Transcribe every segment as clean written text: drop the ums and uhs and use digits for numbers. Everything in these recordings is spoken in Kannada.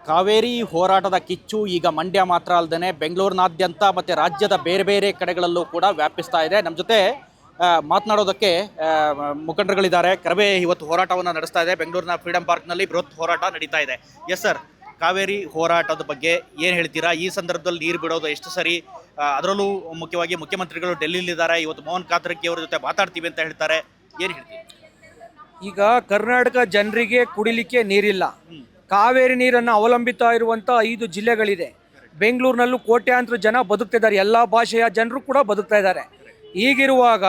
ಕಾವೇರಿ ಹೋರಾಟದ ಕಿಚ್ಚು ಈಗ ಮಂಡ್ಯ ಮಾತ್ರ ಅಲ್ಲದೆ ಬೆಂಗಳೂರಿನಾದ್ಯಂತ ಮತ್ತು ರಾಜ್ಯದ ಬೇರೆ ಬೇರೆ ಕಡೆಗಳಲ್ಲೂ ಕೂಡ ವ್ಯಾಪಿಸ್ತಾ ಇದೆ. ನಮ್ಮ ಜೊತೆ ಮಾತನಾಡೋದಕ್ಕೆ ಮುಖಂಡರುಗಳಿದ್ದಾರೆ. ಕರವೇ ಇವತ್ತು ಹೋರಾಟವನ್ನು ನಡೆಸ್ತಾ ಇದೆ. ಬೆಂಗಳೂರಿನ ಫ್ರೀಡಂ ಪಾರ್ಕ್ನಲ್ಲಿ ಬೃಹತ್ ಹೋರಾಟ ನಡೀತಾ ಇದೆ. ಎಸ್ ಸರ್, ಕಾವೇರಿ ಹೋರಾಟದ ಬಗ್ಗೆ ಏನು ಹೇಳ್ತೀರಾ? ಈ ಸಂದರ್ಭದಲ್ಲಿ ನೀರು ಬಿಡೋದು ಎಷ್ಟು ಸರಿ? ಅದರಲ್ಲೂ ಮುಖ್ಯವಾಗಿ ಮುಖ್ಯಮಂತ್ರಿಗಳು ಡೆಲ್ಲಿಲಿದ್ದಾರೆ. ಇವತ್ತು ಮೋಹನ್ ಕಾತರಕಿ ಅವರ ಜೊತೆ ಮಾತಾಡ್ತೀವಿ ಅಂತ ಹೇಳ್ತಾರೆ. ಏನು ಹೇಳ್ತೀವಿ? ಈಗ ಕರ್ನಾಟಕ ಜನರಿಗೆ ಕುಡಿಲಿಕ್ಕೆ ನೀರಿಲ್ಲ. ಕಾವೇರಿ ನೀರನ್ನು ಅವಲಂಬಿತ ಇರುವಂಥ 5 ಜಿಲ್ಲೆಗಳಿದೆ. ಬೆಂಗಳೂರಿನಲ್ಲೂ ಕೋಟ್ಯಾಂತರ ಜನ ಬದುಕ್ತಿದ್ದಾರೆ. ಎಲ್ಲ ಭಾಷೆಯ ಜನರು ಕೂಡ ಬದುಕ್ತಾ ಇದ್ದಾರೆ. ಹೀಗಿರುವಾಗ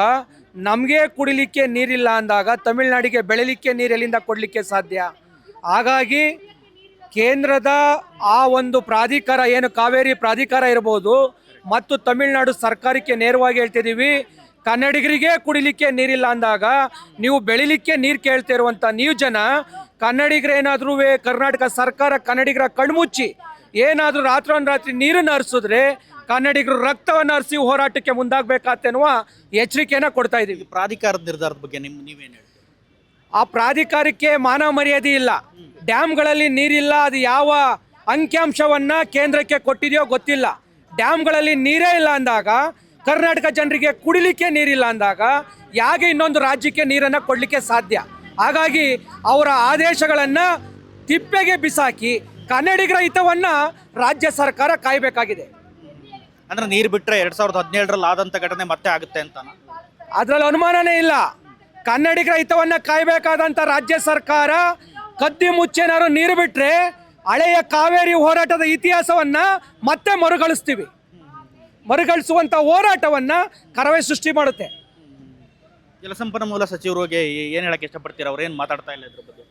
ನಮಗೆ ಕುಡಿಲಿಕ್ಕೆ ನೀರಿಲ್ಲ ಅಂದಾಗ ತಮಿಳುನಾಡಿಗೆ ಬೆಳಿಲಿಕ್ಕೆ ನೀರು ಎಲ್ಲಿಂದ ಕೊಡಲಿಕ್ಕೆ ಸಾಧ್ಯ? ಹಾಗಾಗಿ ಕೇಂದ್ರದ ಆ ಒಂದು ಪ್ರಾಧಿಕಾರ ಏನು ಕಾವೇರಿ ಪ್ರಾಧಿಕಾರ ಇರ್ಬೋದು ಮತ್ತು ತಮಿಳುನಾಡು ಸರ್ಕಾರಕ್ಕೆ ನೇರವಾಗಿ ಹೇಳ್ತಿದ್ದೀವಿ, ಕನ್ನಡಿಗರಿಗೆ ಕುಡಿಲಿಕ್ಕೆ ನೀರಿಲ್ಲ ಅಂದಾಗ ನೀವು ಬೆಳಿಲಿಕ್ಕೆ ನೀರು ಕೇಳ್ತಾ ಇರುವಂಥ ನೀವು ಜನ ಕನ್ನಡಿಗರೇನಾದ್ರೂ ಕರ್ನಾಟಕ ಸರ್ಕಾರ ಕನ್ನಡಿಗರ ಕಣ್ಮುಚ್ಚಿ ಏನಾದರೂ ರಾತ್ರಿ ನೀರನ್ನು ಹರಿಸಿದ್ರೆ ಕನ್ನಡಿಗರು ರಕ್ತವನ್ನು ಹರಿಸಿ ಹೋರಾಟಕ್ಕೆ ಮುಂದಾಗಬೇಕಾಗ್ತೆನ್ನುವ ಎಚ್ಚರಿಕೆಯನ್ನು ಕೊಡ್ತಾ ಇದ್ದೀವಿ. ಪ್ರಾಧಿಕಾರದ ನಿರ್ಧಾರದ ಬಗ್ಗೆ ನೀವೇನು ಹೇಳ್ತೀವಿ? ಆ ಪ್ರಾಧಿಕಾರಕ್ಕೆ ಮಾನ ಮರ್ಯಾದೆ ಇಲ್ಲ. ಡ್ಯಾಮ್ಗಳಲ್ಲಿ ನೀರಿಲ್ಲ, ಅದು ಯಾವ ಅಂಕಿಅಂಶವನ್ನು ಕೇಂದ್ರಕ್ಕೆ ಕೊಟ್ಟಿದೆಯೋ ಗೊತ್ತಿಲ್ಲ. ಡ್ಯಾಮ್ಗಳಲ್ಲಿ ನೀರೇ ಇಲ್ಲ ಅಂದಾಗ, ಕರ್ನಾಟಕ ಜನರಿಗೆ ಕುಡಿಲಿಕ್ಕೆ ನೀರಿಲ್ಲ ಅಂದಾಗ ಯಾಕೆ ಇನ್ನೊಂದು ರಾಜ್ಯಕ್ಕೆ ನೀರನ್ನು ಕೊಡಲಿಕ್ಕೆ ಸಾಧ್ಯ? ಹಾಗಾಗಿ ಅವರ ಆದೇಶಗಳನ್ನು ತಿಪ್ಪೆಗೆ ಬಿಸಾಕಿ ಕನ್ನಡಿಗರ ಹಿತವನ್ನು ರಾಜ್ಯ ಸರ್ಕಾರ ಕಾಯಬೇಕಾಗಿದೆ. ಅಂದ್ರೆ ನೀರು ಬಿಟ್ಟರೆ 2017ರಲ್ಲಿ ಆದಂಥ ಘಟನೆ ಮತ್ತೆ ಆಗುತ್ತೆ ಅಂತ ಅದರಲ್ಲಿ ಅನುಮಾನನೇ ಇಲ್ಲ. ಕನ್ನಡಿಗರ ಹಿತವನ್ನು ಕಾಯಬೇಕಾದಂಥ ರಾಜ್ಯ ಸರ್ಕಾರ ಕದ್ದಿ ಮುಚ್ಚೇನಾದ್ರು ನೀರು ಬಿಟ್ಟರೆ ಹಳೆಯ ಕಾವೇರಿ ಹೋರಾಟದ ಇತಿಹಾಸವನ್ನು ಮತ್ತೆ ಮರುಗಳಿಸುವಂಥ ಹೋರಾಟವನ್ನು ಕರವೇ ಸೃಷ್ಟಿ ಮಾಡುತ್ತೆ. ಜಲಸಂಪನ್ಮೂಲ ಸಚಿವರಿಗೆ ಏನು ಹೇಳಕ್ಕೆ ಇಷ್ಟಪಡ್ತೀರಾ? ಅವ್ರು ಏನು ಮಾತಾಡ್ತಾ ಇಲ್ಲ ಇದ್ರ ಬಗ್ಗೆ?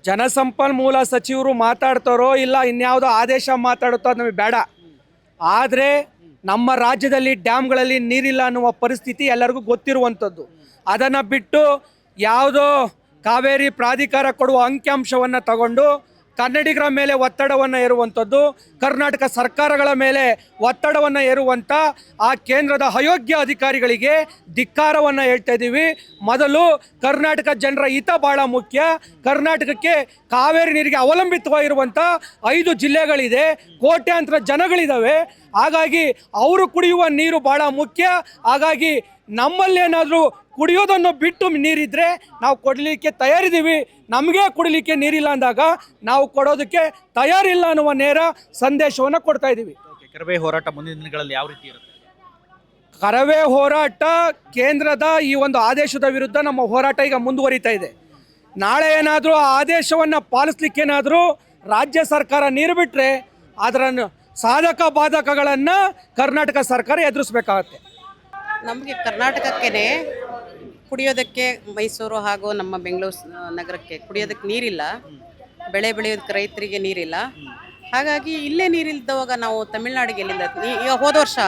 ಜಲಸಂಪನ್ಮೂಲ ಸಚಿವರು ಮಾತಾಡ್ತಾರೋ ಇಲ್ಲ ಇನ್ಯಾವುದೋ ಆದೇಶ ಮಾತಾಡುತ್ತೋ ಅದು ನಮಗೆ ಬೇಡ. ಆದರೆ ನಮ್ಮ ರಾಜ್ಯದಲ್ಲಿ ಡ್ಯಾಮ್ಗಳಲ್ಲಿ ನೀರಿಲ್ಲ ಅನ್ನುವ ಪರಿಸ್ಥಿತಿ ಎಲ್ಲರಿಗೂ ಗೊತ್ತಿರುವಂಥದ್ದು. ಅದನ್ನು ಬಿಟ್ಟು ಯಾವುದೋ ಕಾವೇರಿ ಪ್ರಾಧಿಕಾರ ಕೊಡುವ ಅಂಕಿಅಂಶವನ್ನು ತಗೊಂಡು ಕನ್ನಡಿಗರ ಮೇಲೆ ಒತ್ತಡವನ್ನು ಹೇರುವಂಥದ್ದು, ಕರ್ನಾಟಕ ಸರ್ಕಾರಗಳ ಮೇಲೆ ಒತ್ತಡವನ್ನು ಹೇರುವಂಥ ಆ ಕೇಂದ್ರದ ಅಯೋಗ್ಯ ಅಧಿಕಾರಿಗಳಿಗೆ ಧಿಕ್ಕಾರವನ್ನು ಹೇಳ್ತಾ ಇದ್ದೀವಿ. ಮೊದಲು ಕರ್ನಾಟಕ ಜನರ ಹಿತ ಭಾಳ ಮುಖ್ಯ. ಕರ್ನಾಟಕಕ್ಕೆ ಕಾವೇರಿ ನೀರಿಗೆ ಅವಲಂಬಿತವಾಗಿರುವಂಥ 5 ಜಿಲ್ಲೆಗಳಿದೆ, ಕೋಟ್ಯಾಂತರ ಜನಗಳಿದ್ದಾವೆ. ಹಾಗಾಗಿ ಅವರು ಕುಡಿಯುವ ನೀರು ಭಾಳ ಮುಖ್ಯ. ಹಾಗಾಗಿ ನಮ್ಮಲ್ಲೇನಾದರೂ ಕುಡಿಯೋದನ್ನು ಬಿಟ್ಟು ನೀರಿದ್ರೆ ನಾವು ಕೊಡಲಿಕ್ಕೆ ತಯಾರಿದ್ದೀವಿ. ನಮಗೆ ಕುಡಿಲಿಕ್ಕೆ ನೀರಿಲ್ಲ ಅಂದಾಗ ನಾವು ಕೊಡೋದಕ್ಕೆ ತಯಾರಿಲ್ಲ ಅನ್ನುವ ನೇರ ಸಂದೇಶವನ್ನು ಕೊಡ್ತಾ ಇದ್ದೀವಿ. ಕರವೇ ಹೋರಾಟ ಮುಂದಿನ ದಿನಗಳಲ್ಲಿ ಯಾವ ರೀತಿ ಇರುತ್ತೆ? ಕರವೇ ಹೋರಾಟ ಕೇಂದ್ರದ ಈ ಒಂದು ಆದೇಶದ ವಿರುದ್ಧ ನಮ್ಮ ಹೋರಾಟ ಈಗ ಮುಂದುವರಿತಾ ಇದೆ. ನಾಳೆ ಏನಾದರೂ ಆ ಆದೇಶವನ್ನು ಪಾಲಿಸ್ಲಿಕ್ಕೇನಾದರೂ ರಾಜ್ಯ ಸರ್ಕಾರ ನೀರು ಬಿಟ್ಟರೆ ಅದರ ಸಾಧಕ ಬಾಧಕಗಳನ್ನು ಕರ್ನಾಟಕ ಸರ್ಕಾರ ಎದುರಿಸಬೇಕಾಗತ್ತೆ. ನಮಗೆ ಕರ್ನಾಟಕಕ್ಕೆ ಕುಡಿಯೋದಕ್ಕೆ ಮೈಸೂರು ಹಾಗೂ ನಮ್ಮ ಬೆಂಗಳೂರು ನಗರಕ್ಕೆ ಕುಡಿಯೋದಕ್ಕೆ ನೀರಿಲ್ಲ, ಬೆಳೆ ಬೆಳೆಯೋದಕ್ಕೆ ರೈತರಿಗೆ ನೀರಿಲ್ಲ. ಹಾಗಾಗಿ ಇಲ್ಲೇ ನೀರಿಲ್ದವಾಗ ನಾವು ತಮಿಳ್ನಾಡಿಗೆ ಎಲ್ಲಿಂದ? ಈಗ ಹೋದ ವರ್ಷ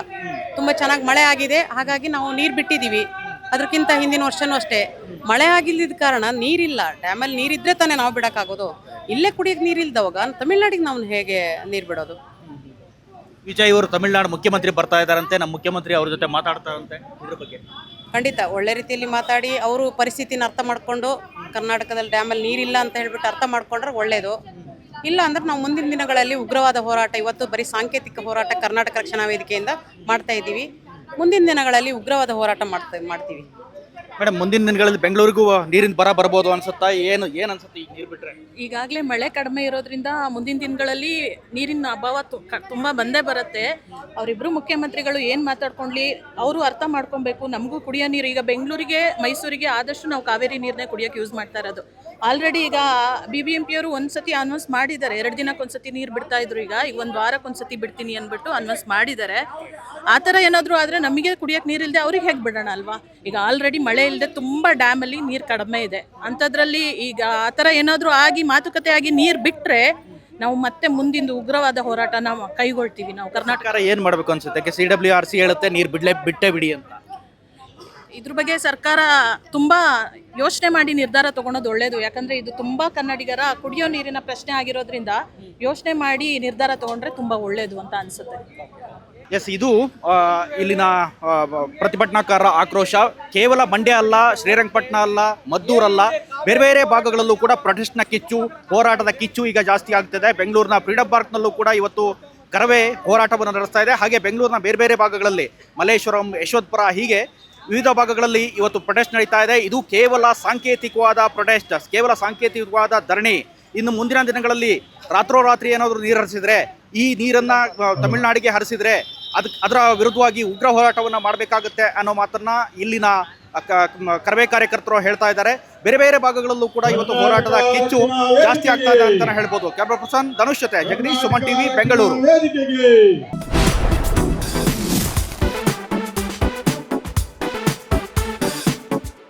ತುಂಬ ಚೆನ್ನಾಗಿ ಮಳೆ ಆಗಿದೆ, ಹಾಗಾಗಿ ನಾವು ನೀರು ಬಿಟ್ಟಿದ್ದೀವಿ. ಅದಕ್ಕಿಂತ ಹಿಂದಿನ ವರ್ಷವೂ ಅಷ್ಟೇ ಮಳೆ ಆಗಿಲ್ಲದ ಕಾರಣ ನೀರಿಲ್ಲ. ಡ್ಯಾಮಲ್ಲಿ ನೀರಿದ್ದರೆ ತಾನೇ ನಾವು ಬಿಡೋಕ್ಕಾಗೋದು. ಇಲ್ಲೇ ಕುಡಿಯೋಕ್ಕೆ ನೀರಿಲ್ದವಾಗ ತಮಿಳ್ನಾಡಿಗೆ ನಾವು ಹೇಗೆ ನೀರು ಬಿಡೋದು? ವಿಜಯ್ ಅವರು ತಮಿಳುನಾಡು ಮುಖ್ಯಮಂತ್ರಿ ಬರ್ತಾ ಇದ್ದಾರಂತೆ, ನಮ್ಮ ಮುಖ್ಯಮಂತ್ರಿ ಅವ್ರ ಜೊತೆ ಮಾತಾಡ್ತಾರಂತೆ. ಇದ್ರ ಬಗ್ಗೆ ಖಂಡಿತ ಒಳ್ಳೆ ರೀತಿಯಲ್ಲಿ ಮಾತಾಡಿ ಅವರು ಪರಿಸ್ಥಿತಿನ ಅರ್ಥ ಮಾಡಿಕೊಂಡು ಕರ್ನಾಟಕದಲ್ಲಿ ಡ್ಯಾಮಲ್ಲಿ ನೀರಿಲ್ಲ ಅಂತ ಹೇಳ್ಬಿಟ್ಟು ಅರ್ಥ ಮಾಡ್ಕೊಂಡ್ರೆ ಒಳ್ಳೆಯದು. ಇಲ್ಲ ಅಂದ್ರೆ ನಾವು ಮುಂದಿನ ದಿನಗಳಲ್ಲಿ ಉಗ್ರವಾದ ಹೋರಾಟ, ಇವತ್ತು ಬರೀ ಸಾಂಕೇತಿಕ ಹೋರಾಟ ಕರ್ನಾಟಕ ರಕ್ಷಣಾ ವೇದಿಕೆಯಿಂದ ಮಾಡ್ತಾ ಇದ್ದೀವಿ. ಮುಂದಿನ ದಿನಗಳಲ್ಲಿ ಉಗ್ರವಾದ ಹೋರಾಟ ಮಾಡ್ತೀವಿ. ಮೇಡಮ್, ಮುಂದಿನ ದಿನಗಳಲ್ಲಿ ಬೆಂಗಳೂರಿಗೂ ನೀರಿನ ಬರ್ಬೋದು ಅನ್ಸುತ್ತಾ? ಏನು ಅನ್ಸುತ್ತೆ ಈಗ ನೀರು ಬಿಟ್ಟರೆ? ಈಗಾಗಲೇ ಮಳೆ ಕಡಿಮೆ ಇರೋದ್ರಿಂದ ಮುಂದಿನ ದಿನಗಳಲ್ಲಿ ನೀರಿನ ಅಭಾವ ತುಂಬ ಬಂದೇ ಬರುತ್ತೆ. ಅವರಿಬ್ಬರು ಮುಖ್ಯಮಂತ್ರಿಗಳು ಏನು ಮಾತಾಡ್ಕೊಂಡ್ಲಿ ಅವರು ಅರ್ಥ ಮಾಡ್ಕೊಬೇಕು. ನಮಗೂ ಕುಡಿಯೋ ನೀರು ಈಗ ಬೆಂಗಳೂರಿಗೆ ಮೈಸೂರಿಗೆ ಆದಷ್ಟು ನಾವು ಕಾವೇರಿ ನೀರನ್ನೇ ಕುಡಿಯೋಕ್ಕೆ ಯೂಸ್ ಮಾಡ್ತಾ ಇರೋದು. ಆಲ್ರೆಡಿ ಈಗ BBMP ಅವರು ಒಂದ್ಸತಿ ಅನೌನ್ಸ್ ಮಾಡಿದ್ದಾರೆ, 2 ದಿನಕ್ಕೊಂದ್ಸತಿ ನೀರು ಬಿಡ್ತಾ ಇದ್ರು. ಈಗ 1 ವಾರಕ್ಕೊಂದ್ಸತಿ ಬಿಡ್ತೀನಿ ಅಂದ್ಬಿಟ್ಟು ಅನೌನ್ಸ್ ಮಾಡಿದ್ದಾರೆ. ಆ ಥರ ಏನಾದರೂ ಆದರೆ ನಮಗೆ ಕುಡಿಯೋಕ್ಕೆ ನೀರಿಲ್ಲದೆ ಅವ್ರಿಗೆ ಹೇಗೆ ಬಿಡೋಣ ಅಲ್ವಾ? ಈಗ ಆಲ್ರೆಡಿ ಮಳೆ ಇಲ್ಲದೆ ತುಂಬ ಡ್ಯಾಮಲ್ಲಿ ನೀರು ಕಡಿಮೆ ಇದೆ. ಅಂಥದ್ರಲ್ಲಿ ಈಗ ಆ ಥರ ಏನಾದರೂ ಆಗಿ ಮಾತುಕತೆ ಆಗಿ ನೀರು ಬಿಟ್ಟರೆ ನಾವು ಮತ್ತೆ ಮುಂದಿಂದು ಉಗ್ರವಾದ ಹೋರಾಟ ನಾವು ಕೈಗೊಳ್ತೀವಿ. ನಾವು ಕರ್ನಾಟಕ ಏನು ಮಾಡಬೇಕು ಅನ್ಸುತ್ತೆ? CWRC ಹೇಳುತ್ತೆ ನೀರು ಬಿಟ್ಟೇ ಬಿಡಿ ಅಂತ. ಇದ್ರ ಬಗ್ಗೆ ಸರ್ಕಾರ ತುಂಬ ಯೋಚನೆ ಮಾಡಿ ನಿರ್ಧಾರ ತಗೊಳೋದು ಒಳ್ಳೆಯದು. ಯಾಕಂದರೆ ಇದು ತುಂಬ ಕನ್ನಡಿಗರ ಕುಡಿಯೋ ನೀರಿನ ಪ್ರಶ್ನೆ ಆಗಿರೋದ್ರಿಂದ ಯೋಚನೆ ಮಾಡಿ ನಿರ್ಧಾರ ತಗೊಂಡ್ರೆ ತುಂಬ ಒಳ್ಳೆಯದು ಅಂತ ಅನಿಸುತ್ತೆ. ಎಸ್, ಇದು ಇಲ್ಲಿನ ಪ್ರತಿಭಟನಾಕಾರರ ಆಕ್ರೋಶ. ಕೇವಲ ಮಂಡ್ಯ ಅಲ್ಲ, ಶ್ರೀರಂಗಪಟ್ಟಣ ಅಲ್ಲ, ಮದ್ದೂರಲ್ಲ, ಬೇರೆ ಬೇರೆ ಭಾಗಗಳಲ್ಲೂ ಕೂಡ ಪ್ರೊಟೆಸ್ಟ್ನ ಕಿಚ್ಚು, ಹೋರಾಟದ ಕಿಚ್ಚು ಈಗ ಜಾಸ್ತಿ ಆಗ್ತಿದೆ. ಬೆಂಗಳೂರಿನ ಫ್ರೀಡಂ ಪಾರ್ಕ್ನಲ್ಲೂ ಕೂಡ ಇವತ್ತು ಕರವೇ ಹೋರಾಟವನ್ನು ನಡೆಸ್ತಾ ಇದೆ. ಹಾಗೆ ಬೆಂಗಳೂರಿನ ಬೇರೆ ಬೇರೆ ಭಾಗಗಳಲ್ಲಿ ಮಲ್ಲೇಶ್ವರಂ, ಯಶವಂತಪುರ ಹೀಗೆ ವಿವಿಧ ಭಾಗಗಳಲ್ಲಿ ಇವತ್ತು ಪ್ರೊಟೆಸ್ಟ್ ನಡೀತಾ ಇದೆ. ಇದು ಕೇವಲ ಸಾಂಕೇತಿಕವಾದ ಪ್ರೊಟೆಸ್ಟ್, ಕೇವಲ ಸಾಂಕೇತಿಕವಾದ ಧರಣಿ. ಇನ್ನು ಮುಂದಿನ ದಿನಗಳಲ್ಲಿ ರಾತ್ರೋರಾತ್ರಿ ಏನಾದರೂ ನೀರು ಹರಿಸಿದ್ರೆ, ಈ ನೀರನ್ನು ತಮಿಳುನಾಡಿಗೆ ಹರಿಸಿದ್ರೆ ಅದರ ವಿರುದ್ಧವಾಗಿ ಉಗ್ರ ಹೋರಾಟವನ್ನು ಮಾಡಬೇಕಾಗುತ್ತೆ ಅನ್ನೋ ಮಾತನ್ನ ಇಲ್ಲಿನ ಕರವೇ ಕಾರ್ಯಕರ್ತರು ಹೇಳ್ತಾ ಇದ್ದಾರೆ. ಬೇರೆ ಬೇರೆ ಭಾಗಗಳಲ್ಲೂ ಕೂಡ ಇವತ್ತು ಹೋರಾಟದ ಕಿಚ್ಚು ಜಾಸ್ತಿ ಆಗ್ತಾ ಇದೆ ಅಂತಾನೆ ಹೇಳ್ಬೋದು. ಕ್ಯಾಮ್ರಾ ಪರ್ಸನ್ ಧನುಷ್ ಜೊತೆ ಜಗದೀಶ್, ಸುಮನ್ ಟಿವಿ, ಬೆಂಗಳೂರು.